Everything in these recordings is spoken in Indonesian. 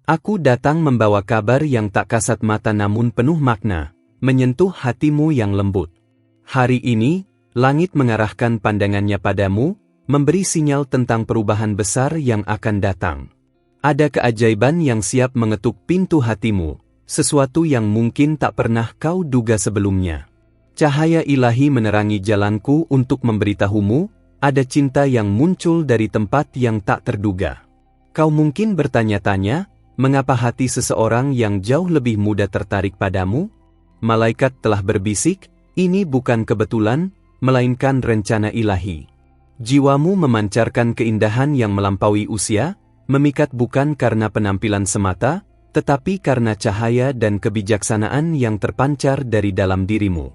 Aku datang membawa kabar yang tak kasat mata namun penuh makna, menyentuh hatimu yang lembut. Hari ini, langit mengarahkan pandangannya padamu, memberi sinyal tentang perubahan besar yang akan datang. Ada keajaiban yang siap mengetuk pintu hatimu, sesuatu yang mungkin tak pernah kau duga sebelumnya. Cahaya ilahi menerangi jalanku untuk memberitahumu, ada cinta yang muncul dari tempat yang tak terduga. Kau mungkin bertanya-tanya, mengapa hati seseorang yang jauh lebih muda tertarik padamu? Malaikat telah berbisik, ini bukan kebetulan, melainkan rencana ilahi. Jiwamu memancarkan keindahan yang melampaui usia, memikat bukan karena penampilan semata, tetapi karena cahaya dan kebijaksanaan yang terpancar dari dalam dirimu.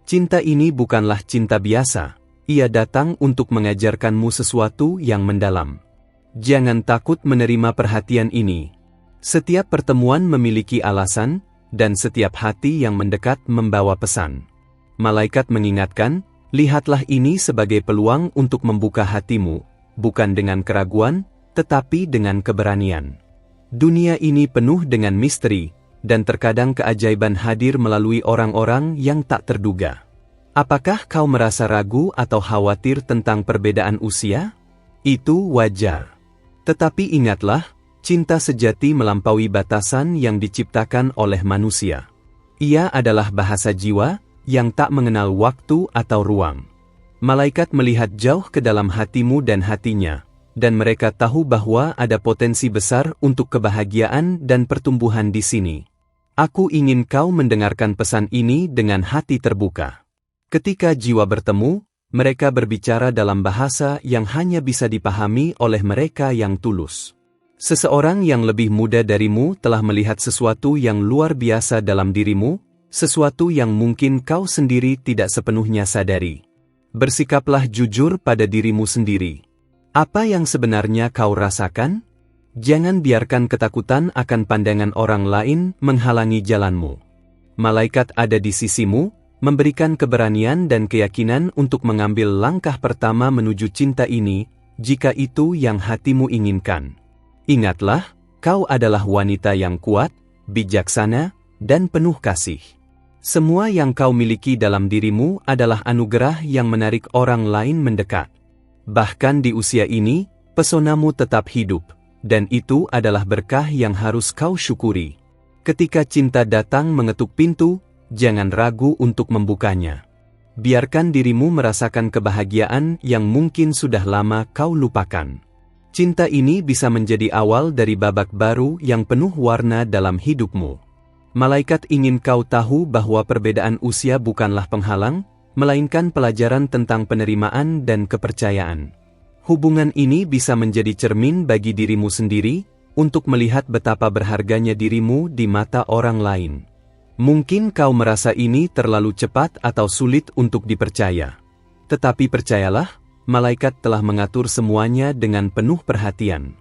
Cinta ini bukanlah cinta biasa, ia datang untuk mengajarkanmu sesuatu yang mendalam. Jangan takut menerima perhatian ini. Setiap pertemuan memiliki alasan, dan setiap hati yang mendekat membawa pesan. Malaikat mengingatkan, lihatlah ini sebagai peluang untuk membuka hatimu, bukan dengan keraguan, tetapi dengan keberanian. Dunia ini penuh dengan misteri, dan terkadang keajaiban hadir melalui orang-orang yang tak terduga. Apakah kau merasa ragu atau khawatir tentang perbedaan usia? Itu wajar. Tetapi ingatlah, cinta sejati melampaui batasan yang diciptakan oleh manusia. Ia adalah bahasa jiwa, yang tak mengenal waktu atau ruang. Malaikat melihat jauh ke dalam hatimu dan hatinya, dan mereka tahu bahwa ada potensi besar untuk kebahagiaan dan pertumbuhan di sini. Aku ingin kau mendengarkan pesan ini dengan hati terbuka. Ketika jiwa bertemu, mereka berbicara dalam bahasa yang hanya bisa dipahami oleh mereka yang tulus. Seseorang yang lebih muda darimu telah melihat sesuatu yang luar biasa dalam dirimu, sesuatu yang mungkin kau sendiri tidak sepenuhnya sadari. Bersikaplah jujur pada dirimu sendiri. Apa yang sebenarnya kau rasakan? Jangan biarkan ketakutan akan pandangan orang lain menghalangi jalanmu. Malaikat ada di sisimu, memberikan keberanian dan keyakinan untuk mengambil langkah pertama menuju cinta ini, jika itu yang hatimu inginkan. Ingatlah, kau adalah wanita yang kuat, bijaksana, dan penuh kasih. Semua yang kau miliki dalam dirimu adalah anugerah yang menarik orang lain mendekat. Bahkan di usia ini, pesonamu tetap hidup, dan itu adalah berkah yang harus kau syukuri. Ketika cinta datang mengetuk pintu, jangan ragu untuk membukanya. Biarkan dirimu merasakan kebahagiaan yang mungkin sudah lama kau lupakan. Cinta ini bisa menjadi awal dari babak baru yang penuh warna dalam hidupmu. Malaikat ingin kau tahu bahwa perbedaan usia bukanlah penghalang, melainkan pelajaran tentang penerimaan dan kepercayaan. Hubungan ini bisa menjadi cermin bagi dirimu sendiri, untuk melihat betapa berharganya dirimu di mata orang lain. Mungkin kau merasa ini terlalu cepat atau sulit untuk dipercaya. Tetapi percayalah, malaikat telah mengatur semuanya dengan penuh perhatian.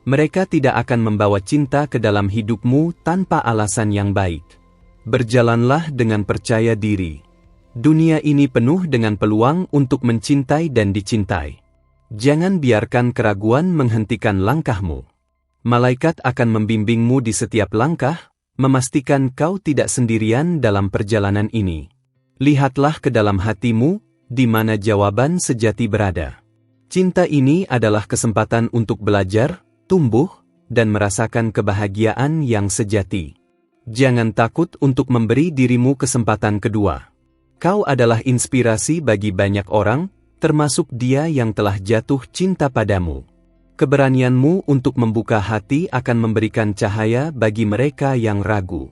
Mereka tidak akan membawa cinta ke dalam hidupmu tanpa alasan yang baik. Berjalanlah dengan percaya diri. Dunia ini penuh dengan peluang untuk mencintai dan dicintai. Jangan biarkan keraguan menghentikan langkahmu. Malaikat akan membimbingmu di setiap langkah, memastikan kau tidak sendirian dalam perjalanan ini. Lihatlah ke dalam hatimu, di mana jawaban sejati berada. Cinta ini adalah kesempatan untuk belajar, tumbuh, dan merasakan kebahagiaan yang sejati. Jangan takut untuk memberi dirimu kesempatan kedua. Kau adalah inspirasi bagi banyak orang, termasuk dia yang telah jatuh cinta padamu. Keberanianmu untuk membuka hati akan memberikan cahaya bagi mereka yang ragu.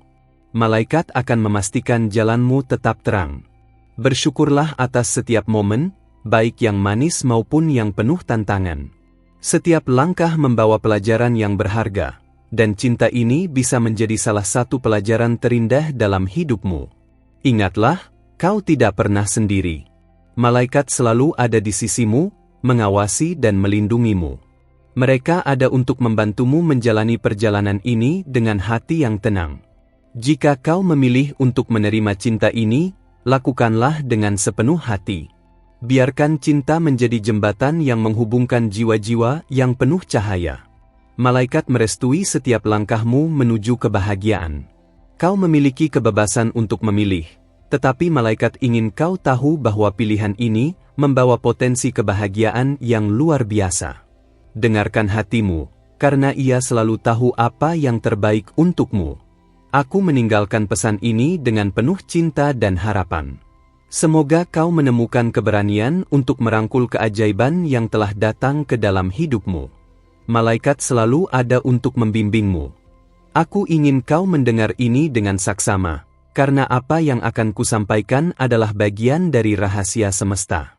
Malaikat akan memastikan jalanmu tetap terang. Bersyukurlah atas setiap momen, baik yang manis maupun yang penuh tantangan. Setiap langkah membawa pelajaran yang berharga, dan cinta ini bisa menjadi salah satu pelajaran terindah dalam hidupmu. Ingatlah, kau tidak pernah sendiri. Malaikat selalu ada di sisimu, mengawasi dan melindungimu. Mereka ada untuk membantumu menjalani perjalanan ini dengan hati yang tenang. Jika kau memilih untuk menerima cinta ini, lakukanlah dengan sepenuh hati. Biarkan cinta menjadi jembatan yang menghubungkan jiwa-jiwa yang penuh cahaya. Malaikat merestui setiap langkahmu menuju kebahagiaan. Kau memiliki kebebasan untuk memilih, tetapi malaikat ingin kau tahu bahwa pilihan ini membawa potensi kebahagiaan yang luar biasa. Dengarkan hatimu, karena ia selalu tahu apa yang terbaik untukmu. Aku meninggalkan pesan ini dengan penuh cinta dan harapan. Semoga kau menemukan keberanian untuk merangkul keajaiban yang telah datang ke dalam hidupmu. Malaikat selalu ada untuk membimbingmu. Aku ingin kau mendengar ini dengan saksama, karena apa yang akan kusampaikan adalah bagian dari rahasia semesta.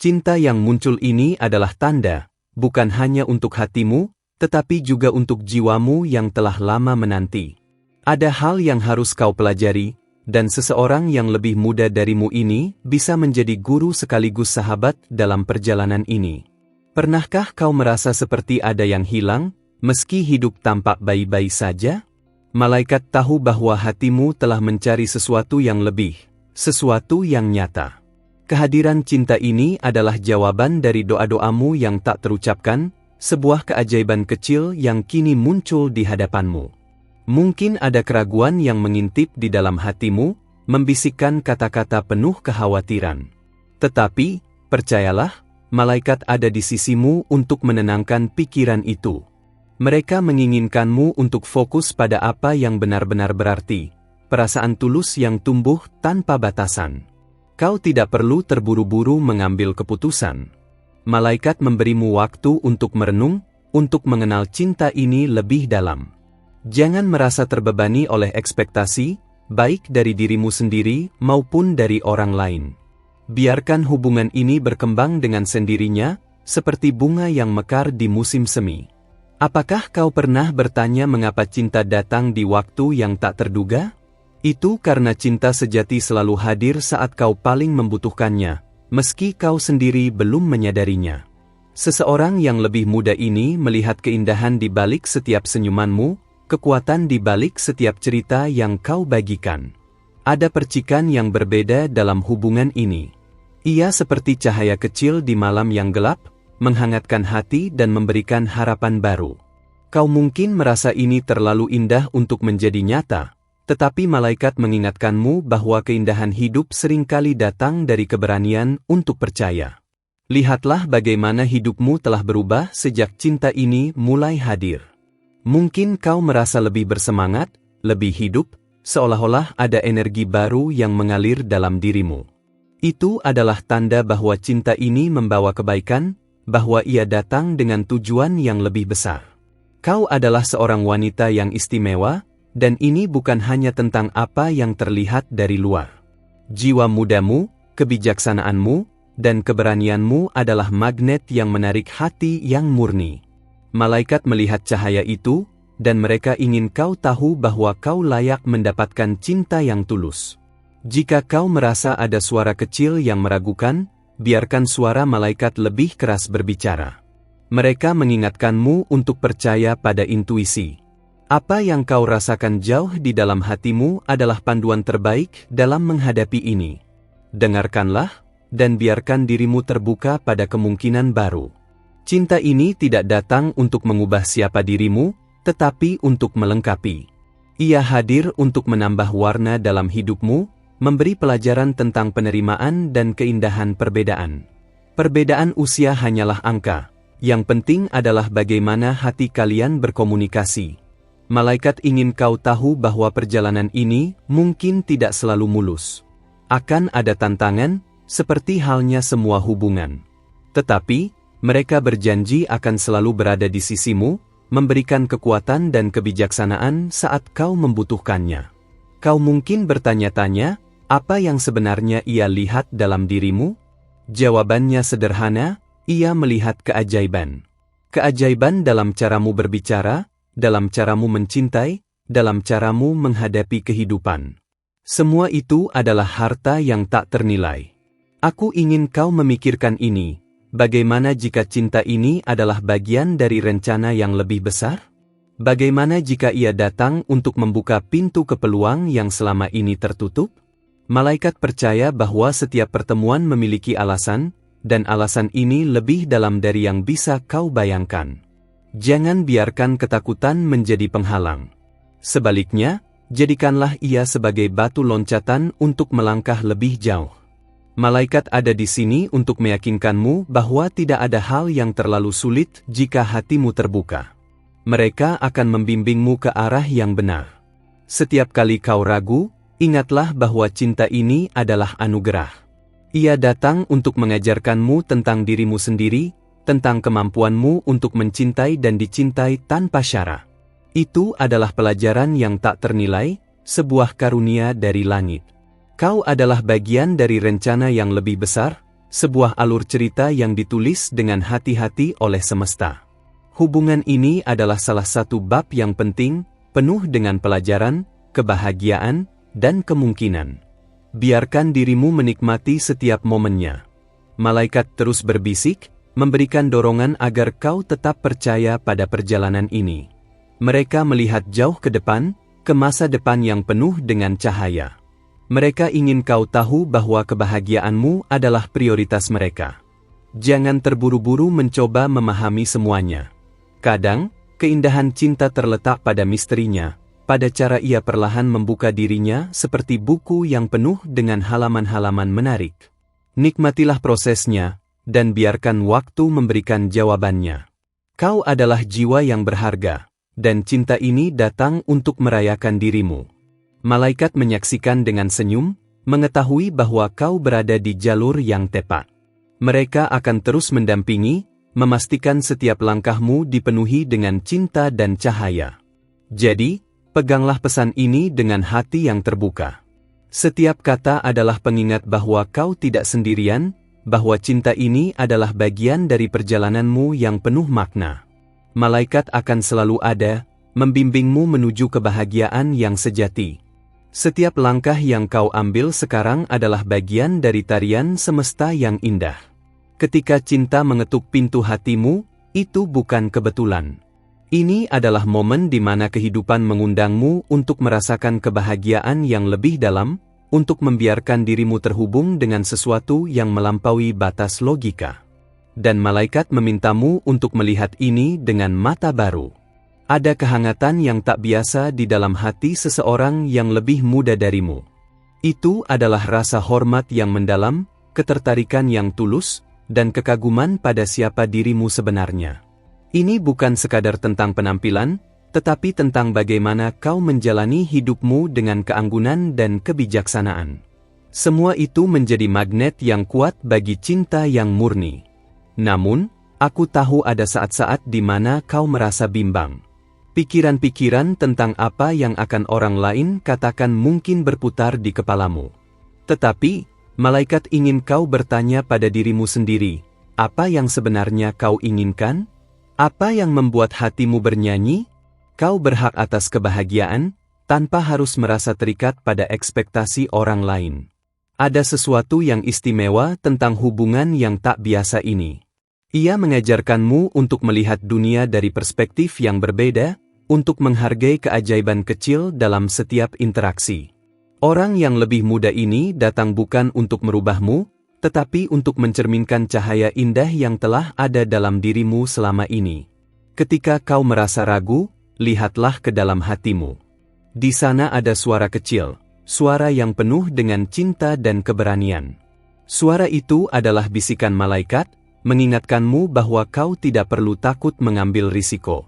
Cinta yang muncul ini adalah tanda, bukan hanya untuk hatimu, tetapi juga untuk jiwamu yang telah lama menanti. Ada hal yang harus kau pelajari, dan seseorang yang lebih muda darimu ini bisa menjadi guru sekaligus sahabat dalam perjalanan ini. Pernahkah kau merasa seperti ada yang hilang, meski hidup tampak baik-baik saja? Malaikat tahu bahwa hatimu telah mencari sesuatu yang lebih, sesuatu yang nyata. Kehadiran cinta ini adalah jawaban dari doa-doamu yang tak terucapkan, sebuah keajaiban kecil yang kini muncul di hadapanmu. Mungkin ada keraguan yang mengintip di dalam hatimu, membisikkan kata-kata penuh kekhawatiran. Tetapi, percayalah, malaikat ada di sisimu untuk menenangkan pikiran itu. Mereka menginginkanmu untuk fokus pada apa yang benar-benar berarti, perasaan tulus yang tumbuh tanpa batasan. Kau tidak perlu terburu-buru mengambil keputusan. Malaikat memberimu waktu untuk merenung, untuk mengenal cinta ini lebih dalam. Jangan merasa terbebani oleh ekspektasi, baik dari dirimu sendiri maupun dari orang lain. Biarkan hubungan ini berkembang dengan sendirinya, seperti bunga yang mekar di musim semi. Apakah kau pernah bertanya mengapa cinta datang di waktu yang tak terduga? Itu karena cinta sejati selalu hadir saat kau paling membutuhkannya, meski kau sendiri belum menyadarinya. Seseorang yang lebih muda ini melihat keindahan di balik setiap senyumanmu, kekuatan di balik setiap cerita yang kau bagikan. Ada percikan yang berbeda dalam hubungan ini. Ia seperti cahaya kecil di malam yang gelap, menghangatkan hati dan memberikan harapan baru. Kau mungkin merasa ini terlalu indah untuk menjadi nyata, tetapi malaikat mengingatkanmu bahwa keindahan hidup seringkali datang dari keberanian untuk percaya. Lihatlah bagaimana hidupmu telah berubah sejak cinta ini mulai hadir. Mungkin kau merasa lebih bersemangat, lebih hidup, seolah-olah ada energi baru yang mengalir dalam dirimu. Itu adalah tanda bahwa cinta ini membawa kebaikan, bahwa ia datang dengan tujuan yang lebih besar. Kau adalah seorang wanita yang istimewa, dan ini bukan hanya tentang apa yang terlihat dari luar. Jiwa mudamu, kebijaksanaanmu, dan keberanianmu adalah magnet yang menarik hati yang murni. Malaikat melihat cahaya itu, dan mereka ingin kau tahu bahwa kau layak mendapatkan cinta yang tulus. Jika kau merasa ada suara kecil yang meragukan, biarkan suara malaikat lebih keras berbicara. Mereka mengingatkanmu untuk percaya pada intuisi. Apa yang kau rasakan jauh di dalam hatimu adalah panduan terbaik dalam menghadapi ini. Dengarkanlah, dan biarkan dirimu terbuka pada kemungkinan baru. Cinta ini tidak datang untuk mengubah siapa dirimu, tetapi untuk melengkapi. Ia hadir untuk menambah warna dalam hidupmu, memberi pelajaran tentang penerimaan dan keindahan perbedaan. Perbedaan usia hanyalah angka, yang penting adalah bagaimana hati kalian berkomunikasi. Malaikat ingin kau tahu bahwa perjalanan ini mungkin tidak selalu mulus. Akan ada tantangan, seperti halnya semua hubungan. Tetapi, mereka berjanji akan selalu berada di sisimu, memberikan kekuatan dan kebijaksanaan saat kau membutuhkannya. Kau mungkin bertanya-tanya, apa yang sebenarnya ia lihat dalam dirimu? Jawabannya sederhana, ia melihat keajaiban. Keajaiban dalam caramu berbicara, dalam caramu mencintai, dalam caramu menghadapi kehidupan. Semua itu adalah harta yang tak ternilai. Aku ingin kau memikirkan ini, bagaimana jika cinta ini adalah bagian dari rencana yang lebih besar? Bagaimana jika ia datang untuk membuka pintu ke peluang yang selama ini tertutup? Malaikat percaya bahwa setiap pertemuan memiliki alasan, dan alasan ini lebih dalam dari yang bisa kau bayangkan. Jangan biarkan ketakutan menjadi penghalang. Sebaliknya, jadikanlah ia sebagai batu loncatan untuk melangkah lebih jauh. Malaikat ada di sini untuk meyakinkanmu bahwa tidak ada hal yang terlalu sulit jika hatimu terbuka. Mereka akan membimbingmu ke arah yang benar. Setiap kali kau ragu, ingatlah bahwa cinta ini adalah anugerah. Ia datang untuk mengajarkanmu tentang dirimu sendiri, tentang kemampuanmu untuk mencintai dan dicintai tanpa syarat. Itu adalah pelajaran yang tak ternilai, sebuah karunia dari langit. Kau adalah bagian dari rencana yang lebih besar, sebuah alur cerita yang ditulis dengan hati-hati oleh semesta. Hubungan ini adalah salah satu bab yang penting, penuh dengan pelajaran, kebahagiaan, dan kemungkinan. Biarkan dirimu menikmati setiap momennya. Malaikat terus berbisik, memberikan dorongan agar kau tetap percaya pada perjalanan ini. Mereka melihat jauh ke depan, ke masa depan yang penuh dengan cahaya. Mereka ingin kau tahu bahwa kebahagiaanmu adalah prioritas mereka. Jangan terburu-buru mencoba memahami semuanya. Kadang, keindahan cinta terletak pada misterinya, pada cara ia perlahan membuka dirinya seperti buku yang penuh dengan halaman-halaman menarik. Nikmatilah prosesnya, dan biarkan waktu memberikan jawabannya. Kau adalah jiwa yang berharga, dan cinta ini datang untuk merayakan dirimu. Malaikat menyaksikan dengan senyum, mengetahui bahwa kau berada di jalur yang tepat. Mereka akan terus mendampingi, memastikan setiap langkahmu dipenuhi dengan cinta dan cahaya. Jadi, peganglah pesan ini dengan hati yang terbuka. Setiap kata adalah pengingat bahwa kau tidak sendirian, bahwa cinta ini adalah bagian dari perjalananmu yang penuh makna. Malaikat akan selalu ada, membimbingmu menuju kebahagiaan yang sejati. Setiap langkah yang kau ambil sekarang adalah bagian dari tarian semesta yang indah. Ketika cinta mengetuk pintu hatimu, itu bukan kebetulan. Ini adalah momen di mana kehidupan mengundangmu untuk merasakan kebahagiaan yang lebih dalam, untuk membiarkan dirimu terhubung dengan sesuatu yang melampaui batas logika. Dan malaikat memintamu untuk melihat ini dengan mata baru. Ada kehangatan yang tak biasa di dalam hati seseorang yang lebih muda darimu. Itu adalah rasa hormat yang mendalam, ketertarikan yang tulus, dan kekaguman pada siapa dirimu sebenarnya. Ini bukan sekadar tentang penampilan, tetapi tentang bagaimana kau menjalani hidupmu dengan keanggunan dan kebijaksanaan. Semua itu menjadi magnet yang kuat bagi cinta yang murni. Namun, aku tahu ada saat-saat di mana kau merasa bimbang. Pikiran-pikiran tentang apa yang akan orang lain katakan mungkin berputar di kepalamu. Tetapi, malaikat ingin kau bertanya pada dirimu sendiri, apa yang sebenarnya kau inginkan? Apa yang membuat hatimu bernyanyi? Kau berhak atas kebahagiaan, tanpa harus merasa terikat pada ekspektasi orang lain. Ada sesuatu yang istimewa tentang hubungan yang tak biasa ini. Ia mengajarkanmu untuk melihat dunia dari perspektif yang berbeda, untuk menghargai keajaiban kecil dalam setiap interaksi. Orang yang lebih muda ini datang bukan untuk merubahmu, tetapi untuk mencerminkan cahaya indah yang telah ada dalam dirimu selama ini. Ketika kau merasa ragu, lihatlah ke dalam hatimu. Di sana ada suara kecil, suara yang penuh dengan cinta dan keberanian. Suara itu adalah bisikan malaikat, mengingatkanmu bahwa kau tidak perlu takut mengambil risiko.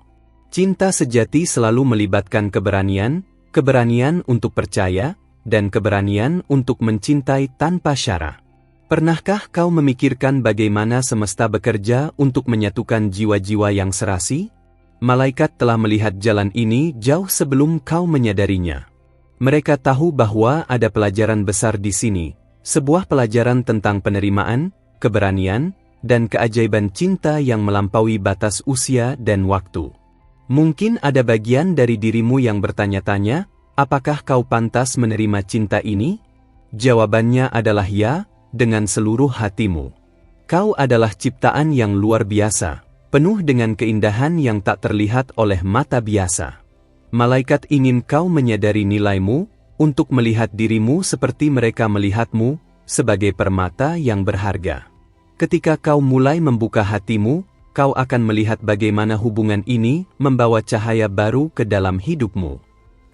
Cinta sejati selalu melibatkan keberanian, keberanian untuk percaya, dan keberanian untuk mencintai tanpa syarat. Pernahkah kau memikirkan bagaimana semesta bekerja untuk menyatukan jiwa-jiwa yang serasi? Malaikat telah melihat jalan ini jauh sebelum kau menyadarinya. Mereka tahu bahwa ada pelajaran besar di sini, sebuah pelajaran tentang penerimaan, keberanian, dan keajaiban cinta yang melampaui batas usia dan waktu. Mungkin ada bagian dari dirimu yang bertanya-tanya, apakah kau pantas menerima cinta ini? Jawabannya adalah ya, dengan seluruh hatimu. Kau adalah ciptaan yang luar biasa, penuh dengan keindahan yang tak terlihat oleh mata biasa. Malaikat ingin kau menyadari nilaimu, untuk melihat dirimu seperti mereka melihatmu, sebagai permata yang berharga. Ketika kau mulai membuka hatimu, kau akan melihat bagaimana hubungan ini membawa cahaya baru ke dalam hidupmu.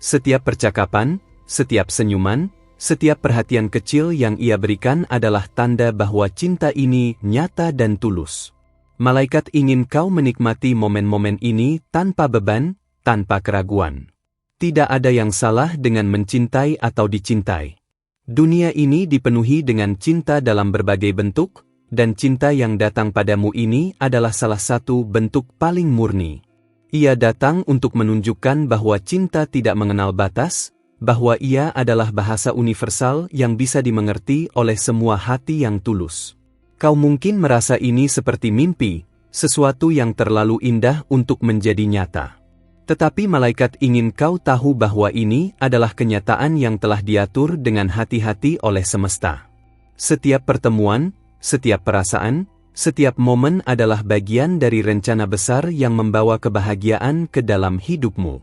Setiap percakapan, setiap senyuman, setiap perhatian kecil yang ia berikan adalah tanda bahwa cinta ini nyata dan tulus. Malaikat ingin kau menikmati momen-momen ini tanpa beban, tanpa keraguan. Tidak ada yang salah dengan mencintai atau dicintai. Dunia ini dipenuhi dengan cinta dalam berbagai bentuk, dan cinta yang datang padamu ini adalah salah satu bentuk paling murni. Ia datang untuk menunjukkan bahwa cinta tidak mengenal batas, bahwa ia adalah bahasa universal yang bisa dimengerti oleh semua hati yang tulus. Kau mungkin merasa ini seperti mimpi, sesuatu yang terlalu indah untuk menjadi nyata. Tetapi malaikat ingin kau tahu bahwa ini adalah kenyataan yang telah diatur dengan hati-hati oleh semesta. Setiap pertemuan, setiap perasaan, setiap momen adalah bagian dari rencana besar yang membawa kebahagiaan ke dalam hidupmu.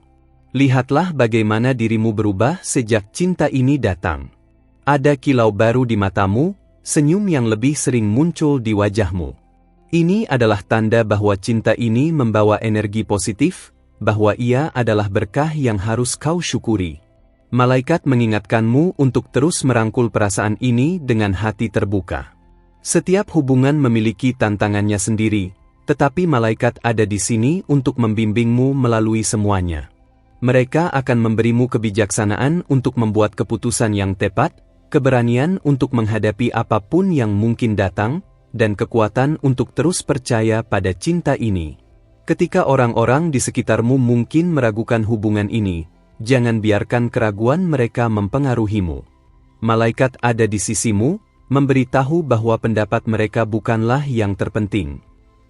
Lihatlah bagaimana dirimu berubah sejak cinta ini datang. Ada kilau baru di matamu, senyum yang lebih sering muncul di wajahmu. Ini adalah tanda bahwa cinta ini membawa energi positif, bahwa ia adalah berkah yang harus kau syukuri. Malaikat mengingatkanmu untuk terus merangkul perasaan ini dengan hati terbuka. Setiap hubungan memiliki tantangannya sendiri, tetapi malaikat ada di sini untuk membimbingmu melalui semuanya. Mereka akan memberimu kebijaksanaan untuk membuat keputusan yang tepat, keberanian untuk menghadapi apapun yang mungkin datang, dan kekuatan untuk terus percaya pada cinta ini. Ketika orang-orang di sekitarmu mungkin meragukan hubungan ini, jangan biarkan keraguan mereka mempengaruhimu. Malaikat ada di sisimu, memberitahu bahwa pendapat mereka bukanlah yang terpenting.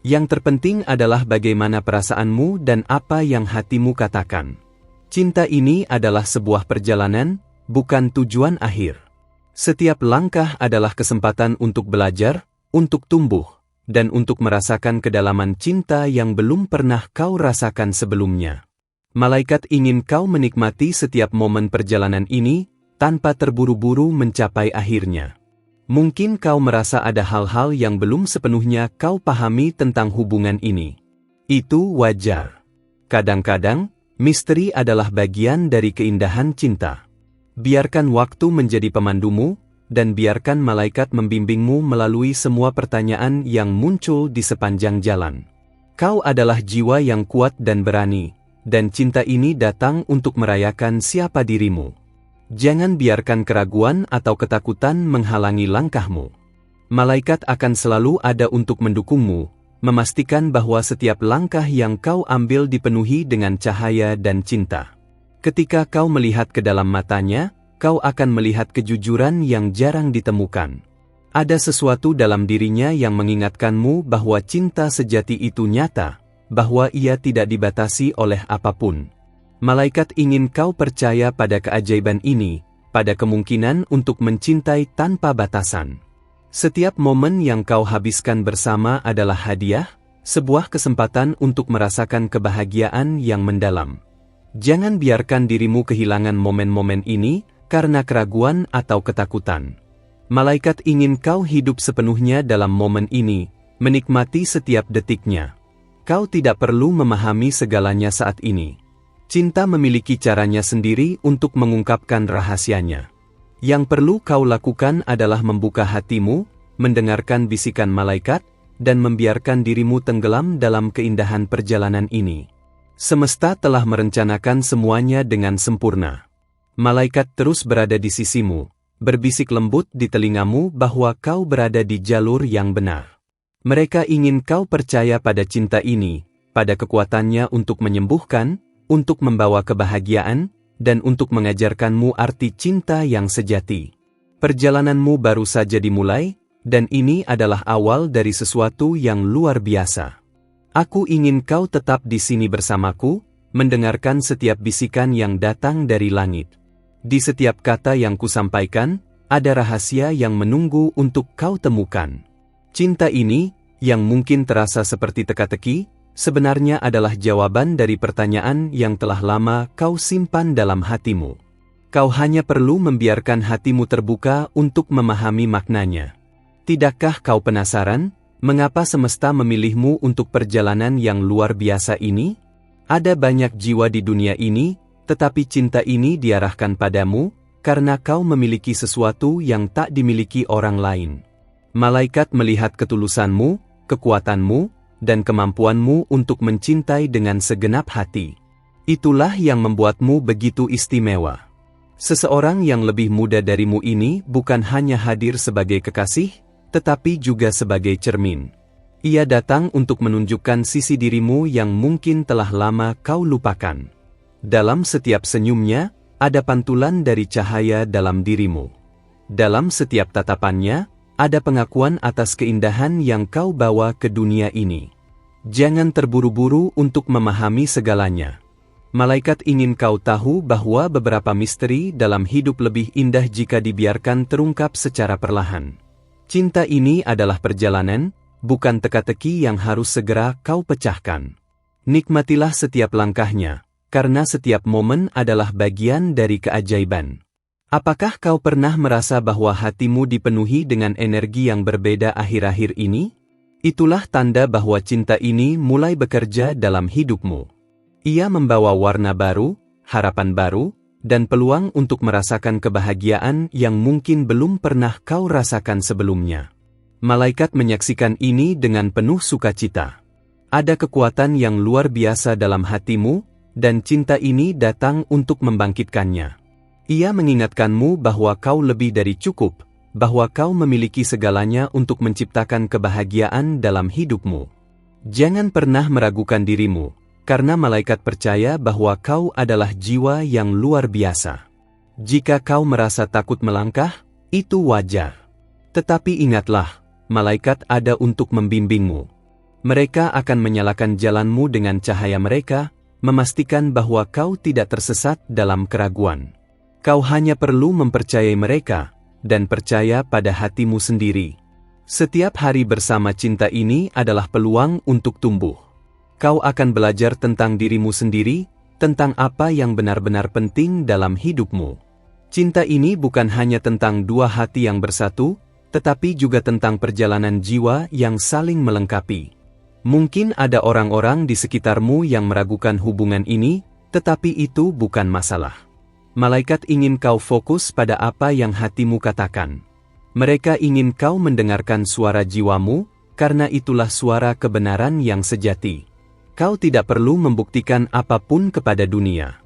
Yang terpenting adalah bagaimana perasaanmu dan apa yang hatimu katakan. Cinta ini adalah sebuah perjalanan, bukan tujuan akhir. Setiap langkah adalah kesempatan untuk belajar, untuk tumbuh, dan untuk merasakan kedalaman cinta yang belum pernah kau rasakan sebelumnya. Malaikat ingin kau menikmati setiap momen perjalanan ini, tanpa terburu-buru mencapai akhirnya. Mungkin kau merasa ada hal-hal yang belum sepenuhnya kau pahami tentang hubungan ini. Itu wajar. Kadang-kadang, misteri adalah bagian dari keindahan cinta. Biarkan waktu menjadi pemandumu, dan biarkan malaikat membimbingmu melalui semua pertanyaan yang muncul di sepanjang jalan. Kau adalah jiwa yang kuat dan berani, dan cinta ini datang untuk merayakan siapa dirimu. Jangan biarkan keraguan atau ketakutan menghalangi langkahmu. Malaikat akan selalu ada untuk mendukungmu, memastikan bahwa setiap langkah yang kau ambil dipenuhi dengan cahaya dan cinta. Ketika kau melihat ke dalam matanya, kau akan melihat kejujuran yang jarang ditemukan. Ada sesuatu dalam dirinya yang mengingatkanmu bahwa cinta sejati itu nyata, bahwa ia tidak dibatasi oleh apapun. Malaikat ingin kau percaya pada keajaiban ini, pada kemungkinan untuk mencintai tanpa batasan. Setiap momen yang kau habiskan bersama adalah hadiah, sebuah kesempatan untuk merasakan kebahagiaan yang mendalam. Jangan biarkan dirimu kehilangan momen-momen ini, karena keraguan atau ketakutan. Malaikat ingin kau hidup sepenuhnya dalam momen ini, menikmati setiap detiknya. Kau tidak perlu memahami segalanya saat ini. Cinta memiliki caranya sendiri untuk mengungkapkan rahasianya. Yang perlu kau lakukan adalah membuka hatimu, mendengarkan bisikan malaikat, dan membiarkan dirimu tenggelam dalam keindahan perjalanan ini. Semesta telah merencanakan semuanya dengan sempurna. Malaikat terus berada di sisimu, berbisik lembut di telingamu bahwa kau berada di jalur yang benar. Mereka ingin kau percaya pada cinta ini, pada kekuatannya untuk menyembuhkan, untuk membawa kebahagiaan, dan untuk mengajarkanmu arti cinta yang sejati. Perjalananmu baru saja dimulai, dan ini adalah awal dari sesuatu yang luar biasa. Aku ingin kau tetap di sini bersamaku, mendengarkan setiap bisikan yang datang dari langit. Di setiap kata yang kusampaikan, ada rahasia yang menunggu untuk kau temukan. Cinta ini, yang mungkin terasa seperti teka-teki, sebenarnya adalah jawaban dari pertanyaan yang telah lama kau simpan dalam hatimu. Kau hanya perlu membiarkan hatimu terbuka untuk memahami maknanya. Tidakkah kau penasaran, Mengapa semesta memilihmu untuk perjalanan yang luar biasa ini? Ada banyak jiwa di dunia ini, tetapi cinta ini diarahkan padamu, karena kau memiliki sesuatu yang tak dimiliki orang lain. Malaikat melihat ketulusanmu, kekuatanmu, dan kemampuanmu untuk mencintai dengan segenap hati. Itulah yang membuatmu begitu istimewa. Seseorang yang lebih muda darimu ini bukan hanya hadir sebagai kekasih, tetapi juga sebagai cermin. Ia datang untuk menunjukkan sisi dirimu yang mungkin telah lama kau lupakan. Dalam setiap senyumnya, ada pantulan dari cahaya dalam dirimu. Dalam setiap tatapannya, ada pengakuan atas keindahan yang kau bawa ke dunia ini. Jangan terburu-buru untuk memahami segalanya. Malaikat ingin kau tahu bahwa beberapa misteri dalam hidup lebih indah jika dibiarkan terungkap secara perlahan. Cinta ini adalah perjalanan, bukan teka-teki yang harus segera kau pecahkan. Nikmatilah setiap langkahnya, karena setiap momen adalah bagian dari keajaiban. Apakah kau pernah merasa bahwa hatimu dipenuhi dengan energi yang berbeda akhir-akhir ini? Itulah tanda bahwa cinta ini mulai bekerja dalam hidupmu. Ia membawa warna baru, harapan baru, dan peluang untuk merasakan kebahagiaan yang mungkin belum pernah kau rasakan sebelumnya. Malaikat menyaksikan ini dengan penuh sukacita. Ada kekuatan yang luar biasa dalam hatimu, dan cinta ini datang untuk membangkitkannya. Ia mengingatkanmu bahwa kau lebih dari cukup, bahwa kau memiliki segalanya untuk menciptakan kebahagiaan dalam hidupmu. Jangan pernah meragukan dirimu, karena malaikat percaya bahwa kau adalah jiwa yang luar biasa. Jika kau merasa takut melangkah, itu wajar. Tetapi ingatlah, malaikat ada untuk membimbingmu. Mereka akan menyalakan jalanmu dengan cahaya mereka, memastikan bahwa kau tidak tersesat dalam keraguan. Kau hanya perlu mempercayai mereka, dan percaya pada hatimu sendiri. Setiap hari bersama cinta ini adalah peluang untuk tumbuh. Kau akan belajar tentang dirimu sendiri, tentang apa yang benar-benar penting dalam hidupmu. Cinta ini bukan hanya tentang dua hati yang bersatu, tetapi juga tentang perjalanan jiwa yang saling melengkapi. Mungkin ada orang-orang di sekitarmu yang meragukan hubungan ini, tetapi itu bukan masalah. Malaikat ingin kau fokus pada apa yang hatimu katakan. Mereka ingin kau mendengarkan suara jiwamu, karena itulah suara kebenaran yang sejati. Kau tidak perlu membuktikan apapun kepada dunia.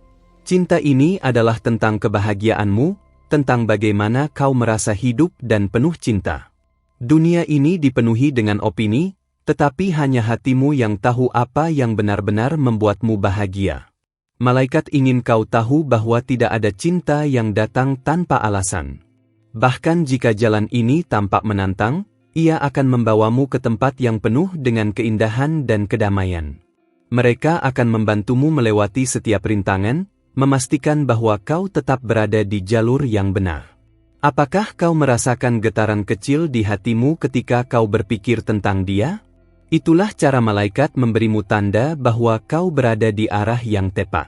Cinta ini adalah tentang kebahagiaanmu, tentang bagaimana kau merasa hidup dan penuh cinta. Dunia ini dipenuhi dengan opini, tetapi hanya hatimu yang tahu apa yang benar-benar membuatmu bahagia. Malaikat ingin kau tahu bahwa tidak ada cinta yang datang tanpa alasan. Bahkan jika jalan ini tampak menantang, ia akan membawamu ke tempat yang penuh dengan keindahan dan kedamaian. Mereka akan membantumu melewati setiap rintangan, memastikan bahwa kau tetap berada di jalur yang benar. Apakah kau merasakan getaran kecil di hatimu ketika kau berpikir tentang dia? Itulah cara malaikat memberimu tanda bahwa kau berada di arah yang tepat.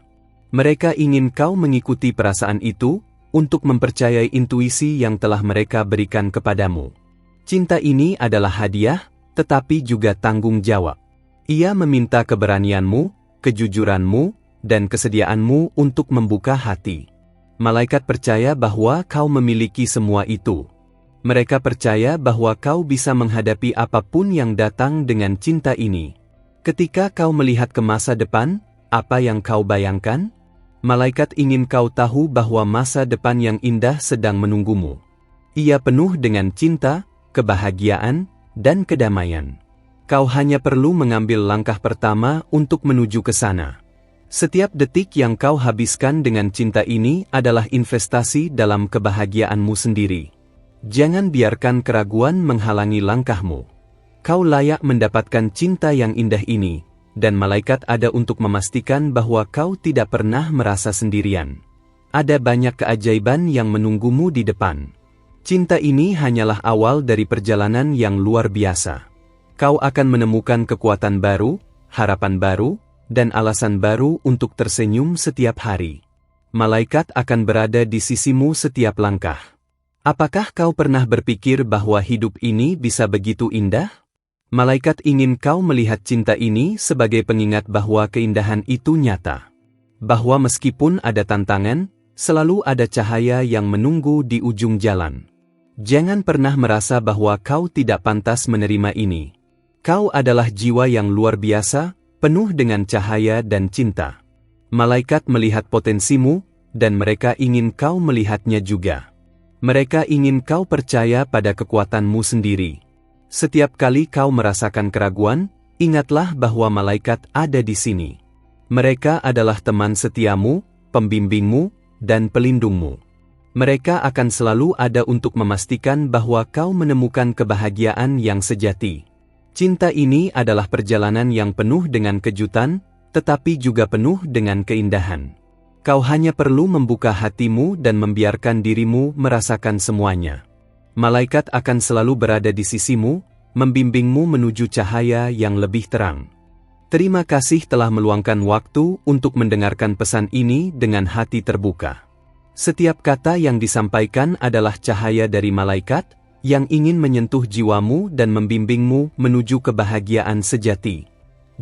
Mereka ingin kau mengikuti perasaan itu, untuk mempercayai intuisi yang telah mereka berikan kepadamu. Cinta ini adalah hadiah, tetapi juga tanggung jawab. Ia meminta keberanianmu, kejujuranmu, dan kesediaanmu untuk membuka hati. Malaikat percaya bahwa kau memiliki semua itu. Mereka percaya bahwa kau bisa menghadapi apapun yang datang dengan cinta ini. Ketika kau melihat ke masa depan, apa yang kau bayangkan? Malaikat ingin kau tahu bahwa masa depan yang indah sedang menunggumu. Ia penuh dengan cinta, kebahagiaan, dan kedamaian. Kau hanya perlu mengambil langkah pertama untuk menuju ke sana. Setiap detik yang kau habiskan dengan cinta ini adalah investasi dalam kebahagiaanmu sendiri. Jangan biarkan keraguan menghalangi langkahmu. Kau layak mendapatkan cinta yang indah ini, dan malaikat ada untuk memastikan bahwa kau tidak pernah merasa sendirian. Ada banyak keajaiban yang menunggumu di depan. Cinta ini hanyalah awal dari perjalanan yang luar biasa. Kau akan menemukan kekuatan baru, harapan baru, dan alasan baru untuk tersenyum setiap hari. Malaikat akan berada di sisimu setiap langkah. Apakah kau pernah berpikir bahwa hidup ini bisa begitu indah? Malaikat ingin kau melihat cinta ini sebagai pengingat bahwa keindahan itu nyata. Bahwa meskipun ada tantangan, selalu ada cahaya yang menunggu di ujung jalan. Jangan pernah merasa bahwa kau tidak pantas menerima ini. Kau adalah jiwa yang luar biasa, penuh dengan cahaya dan cinta. Malaikat melihat potensimu, dan mereka ingin kau melihatnya juga. Mereka ingin kau percaya pada kekuatanmu sendiri. Setiap kali kau merasakan keraguan, ingatlah bahwa malaikat ada di sini. Mereka adalah teman setiamu, pembimbingmu, dan pelindungmu. Mereka akan selalu ada untuk memastikan bahwa kau menemukan kebahagiaan yang sejati. Cinta ini adalah perjalanan yang penuh dengan kejutan, tetapi juga penuh dengan keindahan. Kau hanya perlu membuka hatimu dan membiarkan dirimu merasakan semuanya. Malaikat akan selalu berada di sisimu, membimbingmu menuju cahaya yang lebih terang. Terima kasih telah meluangkan waktu untuk mendengarkan pesan ini dengan hati terbuka. Setiap kata yang disampaikan adalah cahaya dari malaikat, yang ingin menyentuh jiwamu dan membimbingmu menuju kebahagiaan sejati.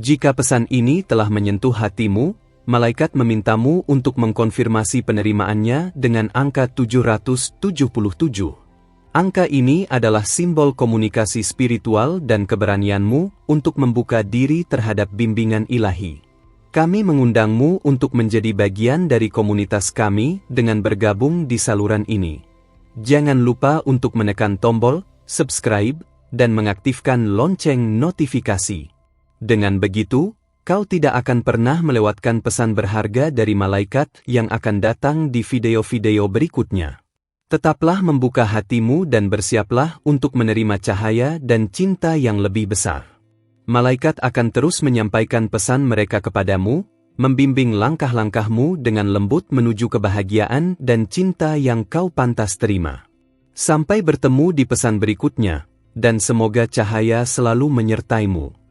Jika pesan ini telah menyentuh hatimu, malaikat memintamu untuk mengkonfirmasi penerimaannya dengan angka 777. Angka ini adalah simbol komunikasi spiritual dan keberanianmu untuk membuka diri terhadap bimbingan ilahi. Kami mengundangmu untuk menjadi bagian dari komunitas kami dengan bergabung di saluran ini. Jangan lupa untuk menekan tombol subscribe dan mengaktifkan lonceng notifikasi. Dengan begitu, kau tidak akan pernah melewatkan pesan berharga dari malaikat yang akan datang di video-video berikutnya. Tetaplah membuka hatimu dan bersiaplah untuk menerima cahaya dan cinta yang lebih besar. Malaikat akan terus menyampaikan pesan mereka kepadamu, membimbing langkah-langkahmu dengan lembut menuju kebahagiaan dan cinta yang kau pantas terima. Sampai bertemu di pesan berikutnya, dan semoga cahaya selalu menyertaimu.